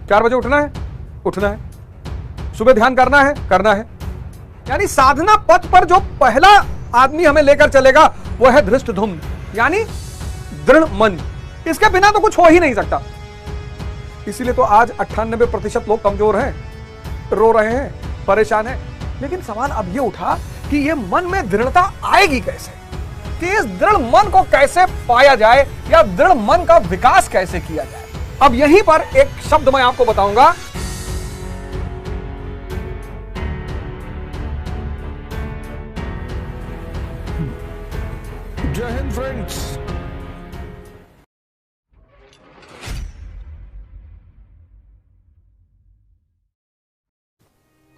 4 बजे उठना है, उठना है। सुबह ध्यान करना है, करना है। यानी साधना पथ पर जो पहला आदमी हमें लेकर चलेगा वो है धृष्टद्युम्न, यानी दृढ़ मन। इसके बिना तो कुछ हो ही नहीं सकता। इसीलिए तो आज 98% लोग कमजोर हैं, रो रहे हैं, परेशान हैं। लेकिन सवाल अब ये उठा कि ये मन में दृढ़ता आएगी कैसे, कि इस दृढ़ मन को कैसे पाया जाए या दृढ़ मन का विकास कैसे किया जाए। अब यहीं पर एक शब्द मैं आपको बताऊंगा, जय हिंद फ्रेंड्स।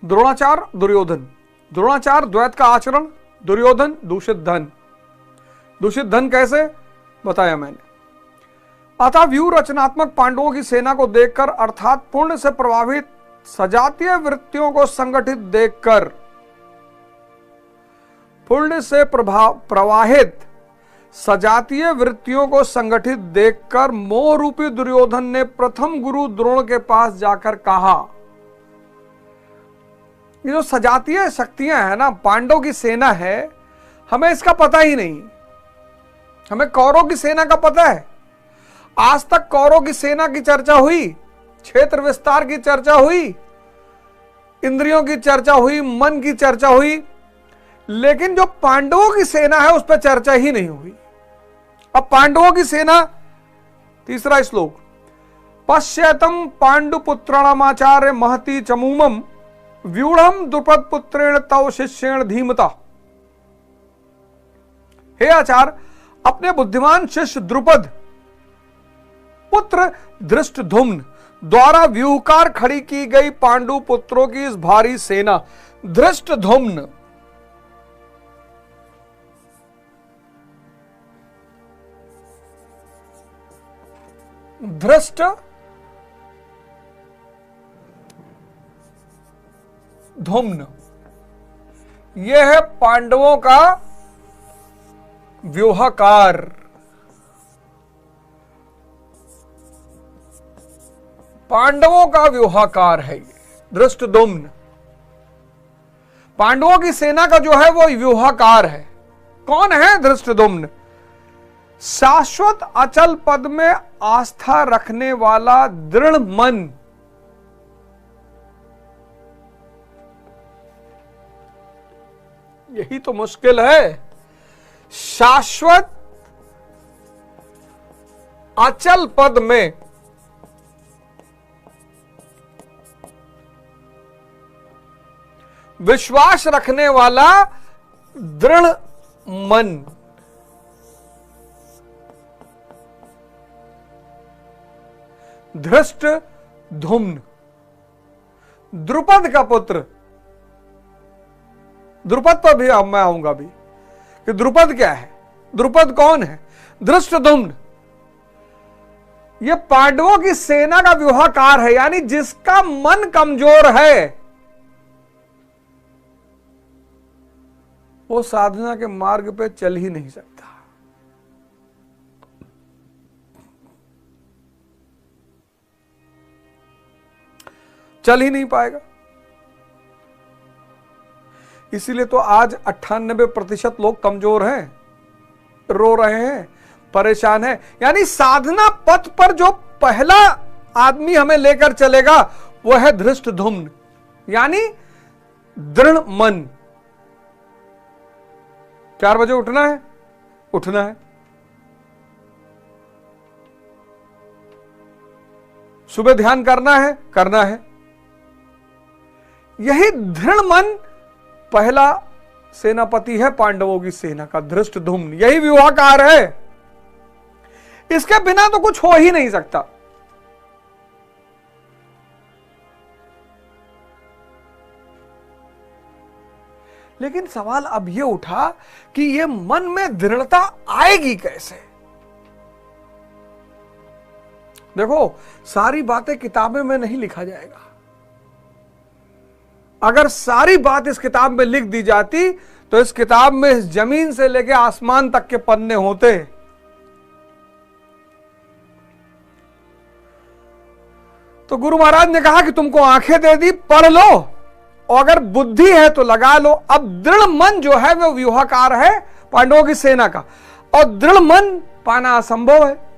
द्रोणाचार दुर्योधन। द्रोणाचार द्वैत का आचरण, दुर्योधन दूषित धन। दूषित धन कैसे बताया मैंने। अतः व्यू रचनात्मक पांडवों की सेना को देखकर अर्थात पुण्य से प्रभावित सजातीय वृत्तियों को संगठित देखकर, पुण्य से प्रवाहित सजातीय वृत्तियों को संगठित देखकर मोह रूपी दुर्योधन ने प्रथम गुरु द्रोण के पास जाकर कहा। ये जो सजातीय शक्तियां है ना, पांडव की सेना है, हमें इसका पता ही नहीं। हमें कौरव की सेना का पता है। आज तक कौरव की सेना की चर्चा हुई, क्षेत्र विस्तार की चर्चा हुई, इंद्रियों की चर्चा हुई, मन की चर्चा हुई, लेकिन जो पांडवों की सेना है उस पर चर्चा ही नहीं हुई। अब पांडवों की सेना, तीसरा श्लोक, पश्यतम पांडुपुत्राणामाचार्य महती चमूमम व्यूढ़म द्रुपद पुत्रेण तव शिष्येण धीमता। हे आचार्य, अपने बुद्धिमान शिष्य द्रुपद पुत्र धृष्टद्युम्न द्वारा व्यूहकार खड़ी की गई पांडु पुत्रों की इस भारी सेना, धृष्टद्युम्न धृष्ट धुम्न, यह है पांडवों का व्यूहकार। पांडवों का व्यूहकार है ये धृष्टद्युम्न। पांडवों की सेना का जो है वो व्यूहकार है। कौन है धृष्टद्युम्न? शाश्वत अचल पद में आस्था रखने वाला दृढ़ मन। यही तो मुश्किल है। शाश्वत अचल पद में विश्वास रखने वाला दृढ़ मन। धृष्टद्युम्न, द्रुपद का पुत्र। द्रुपद पर भी मैं आऊंगा भी कि द्रुपद क्या है, द्रुपद कौन है? धृष्टद्युम्न ये पांडवों की सेना का व्यूहकार है, यानी जिसका मन कमजोर है वो साधना के मार्ग पे चल ही नहीं सकता। चल ही नहीं पाएगा। इसीलिए तो आज 98% लोग कमजोर हैं, रो रहे हैं, परेशान हैं। यानी साधना पथ पर जो पहला आदमी हमें लेकर चलेगा वो है धृष्टद्युम्न, यानी दृढ़ मन। 4 बजे उठना है, उठना है। सुबह ध्यान करना है, करना है। यही दृढ़ मन पहला सेनापति है पांडवों की सेना का, धृष्टद्युम्न। यही व्यूहकार है। इसके बिना तो कुछ हो ही नहीं सकता। लेकिन सवाल अब यह उठा कि यह मन में दृढ़ता आएगी कैसे। देखो, सारी बातें किताबें में नहीं लिखा जाएगा। अगर सारी बात इस किताब में लिख दी जाती तो इस किताब में इस जमीन से लेकर आसमान तक के पन्ने होते। तो गुरु महाराज ने कहा कि तुमको आंखें दे दी, पढ़ लो, और अगर बुद्धि है तो लगा लो। अब दृढ़ मन जो है वो व्यूहाकार है पांडवों की सेना का, और दृढ़ मन पाना असंभव है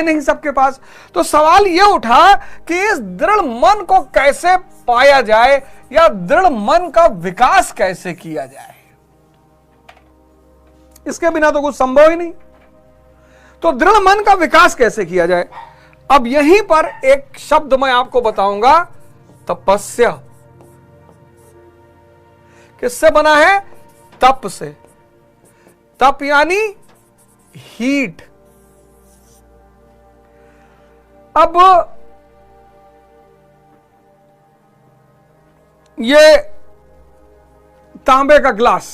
नहीं सबके पास। तो सवाल यह उठा कि इस दृढ़ मन को कैसे पाया जाए, या दृढ़ मन का विकास कैसे किया जाए। इसके बिना तो कुछ संभव ही नहीं। तो दृढ़ मन का विकास कैसे किया जाए, अब यहीं पर एक शब्द मैं आपको बताऊंगा, तपस्या। किससे बना है? तप से। तप यानी हीट। अब ये तांबे का ग्लास,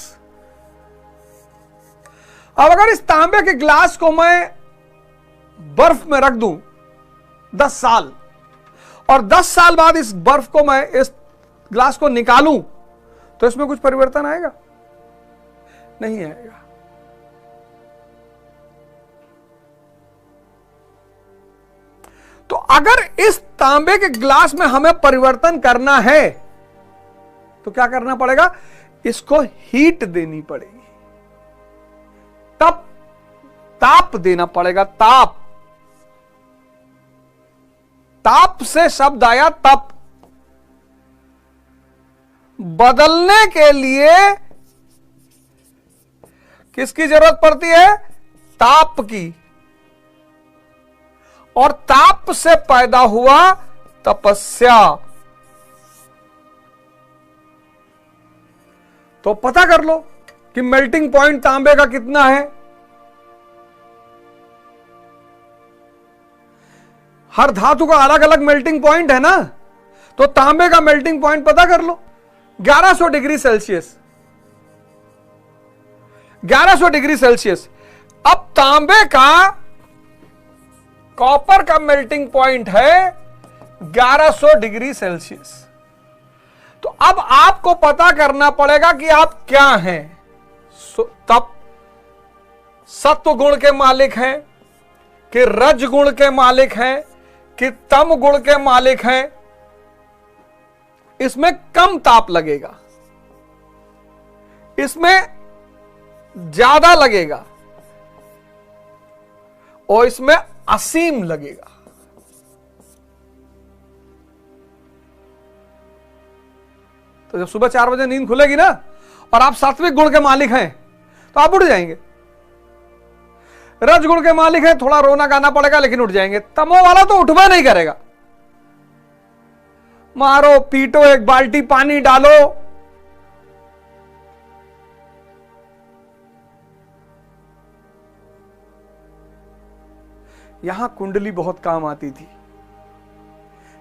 अब अगर इस तांबे के ग्लास को मैं बर्फ में रख दूं 10 साल, और 10 साल बाद इस बर्फ को मैं इस ग्लास को निकालूं, तो इसमें कुछ परिवर्तन आएगा? नहीं आएगा। तो अगर इस तांबे के ग्लास में हमें परिवर्तन करना है तो क्या करना पड़ेगा? इसको हीट देनी पड़ेगी, तप, ताप देना पड़ेगा। ताप, ताप से शब्द आया तप। बदलने के लिए किसकी जरूरत पड़ती है? ताप की। और ताप से पैदा हुआ तपस्या। तो पता कर लो कि मेल्टिंग पॉइंट तांबे का कितना है। हर धातु का अलग अलग मेल्टिंग पॉइंट है ना, तो तांबे का मेल्टिंग पॉइंट पता कर लो, 1100 डिग्री सेल्सियस। 1100 degree Celsius. अब तांबे का, कॉपर का मेल्टिंग पॉइंट है 1100 डिग्री सेल्सियस। तो अब आपको पता करना पड़ेगा कि आप क्या हैं। तब सत्व गुण के मालिक हैं कि रज गुण के मालिक हैं कि तम गुण के मालिक हैं। इसमें कम ताप लगेगा, इसमें ज्यादा लगेगा, और इसमें असीम लगेगा। तो जब सुबह 4 बजे नींद खुलेगी ना, और आप सात्विक गुण के मालिक हैं, तो आप उठ जाएंगे। रज गुण के मालिक हैं, थोड़ा रोना गाना पड़ेगा लेकिन उठ जाएंगे। तमो वाला तो उठवा नहीं करेगा, मारो पीटो, एक बाल्टी पानी डालो, यहां कुंडली बहुत काम आती थी,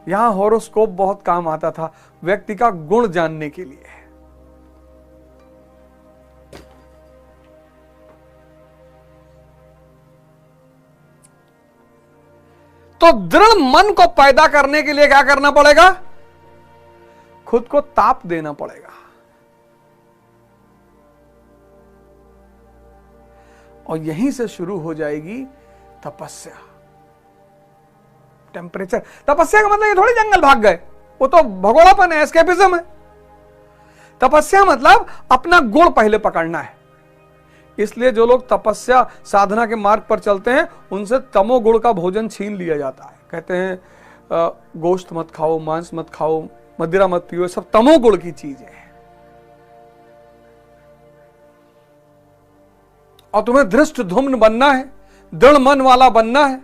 यहां हॉरोस्कोप बहुत काम आता था व्यक्ति का गुण जानने के लिए। तो दृढ़ मन को पैदा करने के लिए क्या करना पड़ेगा? खुद को ताप देना पड़ेगा। और यहीं से शुरू हो जाएगी तपस्या। टेम्परेचर, तपस्या का मतलब ये थोड़ी जंगल भाग गए, वो तो भगोड़ापन है, एस्केपिज्म है। तपस्या मतलब अपना गुण पहले पकड़ना है। इसलिए जो लोग तपस्या साधना के मार्ग पर चलते हैं, उनसे तमोगुण का भोजन छीन लिया जाता है। कहते हैं गोश्त मत खाओ, मांस मत खाओ, मदिरा मत पियो, सब तमोगुण की चीज है। और तुम्हें धृष्ट धुम्न बनना है, दृढ़ मन वाला बनना है।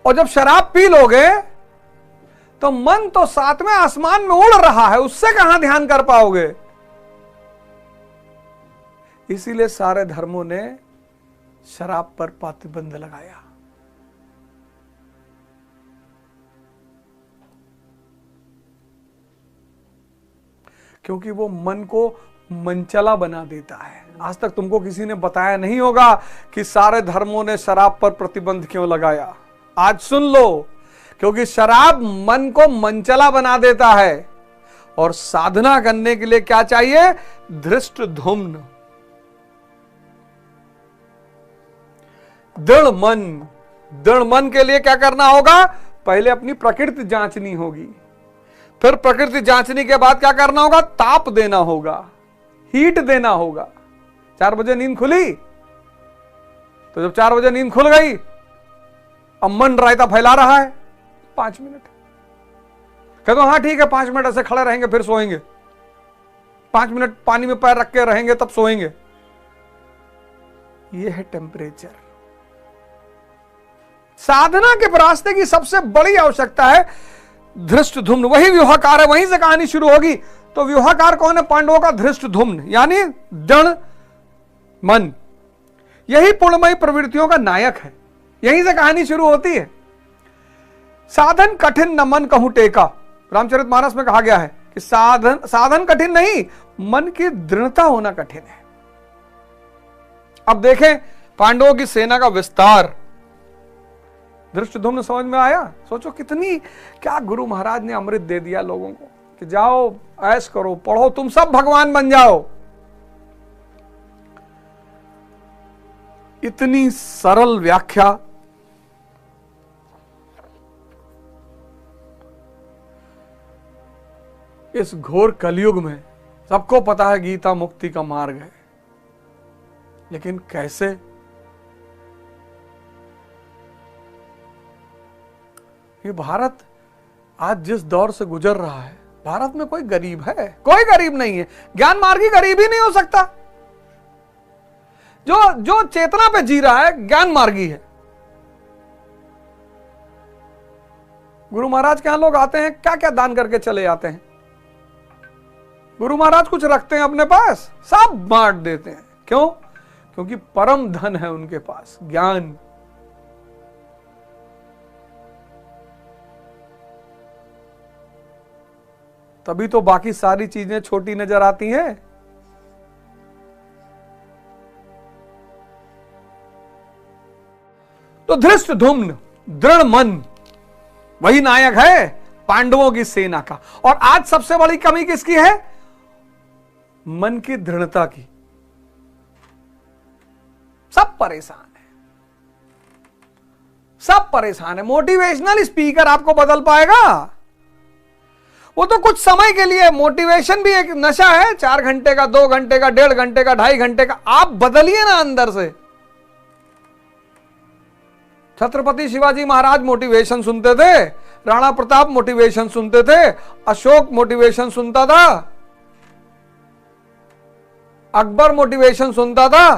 और जब शराब पी लोगे तो मन तो 7वें आसमान में उड़ रहा है, उससे कहां ध्यान कर पाओगे। इसीलिए सारे धर्मों ने शराब पर प्रतिबंध लगाया। क्योंकि वो मन को मनचला बना देता है। आज तक तुमको किसी ने बताया नहीं होगा कि सारे धर्मों ने शराब पर प्रतिबंध क्यों लगाया। आज सुन लो, क्योंकि शराब मन को मनचला बना देता है। और साधना करने के लिए क्या चाहिए? धृष्ट धुम्न, दृढ़ मन, दृढ़ मन के लिए क्या करना होगा? पहले अपनी प्रकृति जांचनी होगी, फिर प्रकृति जांचने के बाद क्या करना होगा? ताप देना होगा, हीट देना होगा। 4 बजे नींद खुली, तो जब 4 बजे नींद खुल गई, अब मन रायता फैला रहा है, 5 मिनट कह दो, हाँ ठीक है 5 मिनट ऐसे खड़े रहेंगे फिर सोएंगे, 5 मिनट पानी में पैर रख के रहेंगे तब सोएंगे। यह है टेम्परेचर। साधना के रास्ते की सबसे बड़ी आवश्यकता है धृष्टद्युम्न। वही व्यूहकार है, वहीं से कहानी शुरू होगी। तो व्यूहकार कौन है? पांडवों का धृष्टद्युम्न, यानी दृढ़ मन। यही पूर्णमयी प्रवृत्तियों का नायक है, यहीं से कहानी शुरू होती है। साधन कठिन न मन कहूं टेका, रामचरितमानस में कहा गया है कि साधन कठिन नहीं, मन की दृढ़ता होना कठिन है। अब देखें पांडवों की सेना का विस्तार। धृष्टद्युम्न समझ में आया? सोचो कितनी, क्या गुरु महाराज ने अमृत दे दिया लोगों को कि जाओ ऐश करो, पढ़ो, तुम सब भगवान बन जाओ। इतनी सरल व्याख्या। इस घोर कलयुग में सबको पता है गीता मुक्ति का मार्ग है, लेकिन कैसे? ये भारत आज जिस दौर से गुजर रहा है, भारत में कोई गरीब है? कोई गरीब नहीं है। ज्ञान मार्गी गरीब ही नहीं हो सकता। जो चेतना पे जी रहा है ज्ञान मार्गी है। गुरु महाराज के यहां लोग आते हैं, क्या क्या दान करके चले जाते हैं। गुरु महाराज कुछ रखते हैं अपने पास, सब बांट देते हैं। क्यों? क्योंकि परम धन है उनके पास, ज्ञान। तभी तो बाकी सारी चीजें छोटी नजर आती हैं। तो धृष्टद्युम्न, दृढ़ मन, वही नायक है पांडवों की सेना का। और आज सबसे बड़ी कमी किसकी है? मन की दृढ़ता की। सब परेशान है, सब परेशान है। मोटिवेशनल स्पीकर आपको बदल पाएगा? वो तो कुछ समय के लिए। मोटिवेशन भी एक नशा है, 4 घंटे का, 2 घंटे का, 1.5 घंटे का, 2.5 घंटे का। आप बदलिए ना अंदर से। छत्रपति शिवाजी महाराज मोटिवेशन सुनते थे, राणा प्रताप मोटिवेशन सुनते थे, अशोक मोटिवेशन सुनता था, अकबर मोटिवेशन सुनता था,